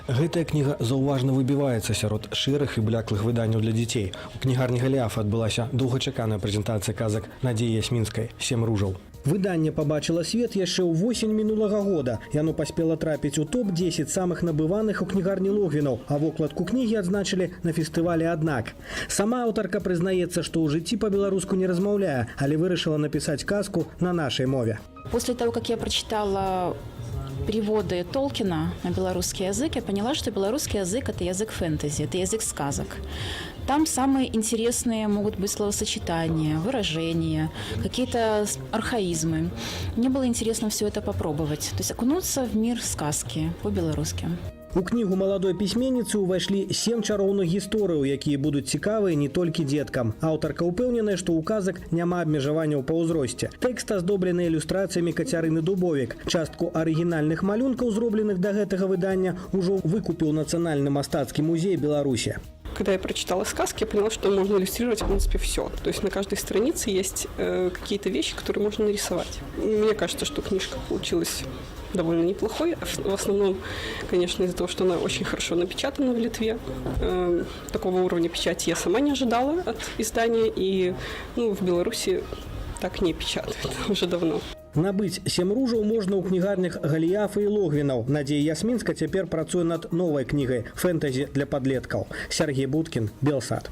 Гэтая кніга заўважна выбіваецца сярод шэрых і бляклых выданняў для дзяцей. У кнігарні Галіафа адбылася доўгачаканая прэзентацыя казак Надзеі Ясмінскай «Сем ружаў». Выданне пабачыла свет яшчэ ў восень мінулага года. Яно паспела трапіць у топ-10 самых набываных у кнігарні Логвінаў, а вокладку кнігі адзначылі на фестывале «Аднак». Сама аўтарка прызнаецца, што ў жыцці па-беларуску не размаўляе, але вырашыла напісаць казку на нашай мове. После того, как я прочитала переводы Толкина на белорусский язык, я поняла, что белорусский язык – это язык фэнтези, это язык сказок. Там самые интересные могут быть словосочетания, выражения, какие-то архаизмы. Мне было интересно все это попробовать, то есть окунуться в мир сказки по-белорусски. У кнігу маладой пісьменніцы ўвайшлі 7 чароўных гісторыяў, якія будуць цікавыя не толькі дзеткам. Аўтарка ўпэўненая, што ў казак няма абмежаванняў па ўзросце. Тэкст аздоблены ілюстрацыямі Кацярыны Дубовік. Частку арыгінальных малюнкаў, зробленых да гэтага выдання, ужо выкупіў Нацыянальны мастацкі музей Беларусі. Когда я прочитала сказки, я поняла, что можно иллюстрировать, в принципе, все. То есть на каждой странице есть какие-то вещи, которые можно нарисовать. Мне кажется, что книжка получилась довольно неплохой. В основном, конечно, из-за того, что она очень хорошо напечатана в Литве. Такого уровня печати я сама не ожидала от издания. И в Беларуси так не печатают уже давно. Набыць «Сем ружаў» можна ў кнігарнях Галіафа і Логвінаў. Надзея Ясмінска цяпер працуе над новай кнігай «Фэнтэзі для падлеткаў». Сергей Будкін, Белсат.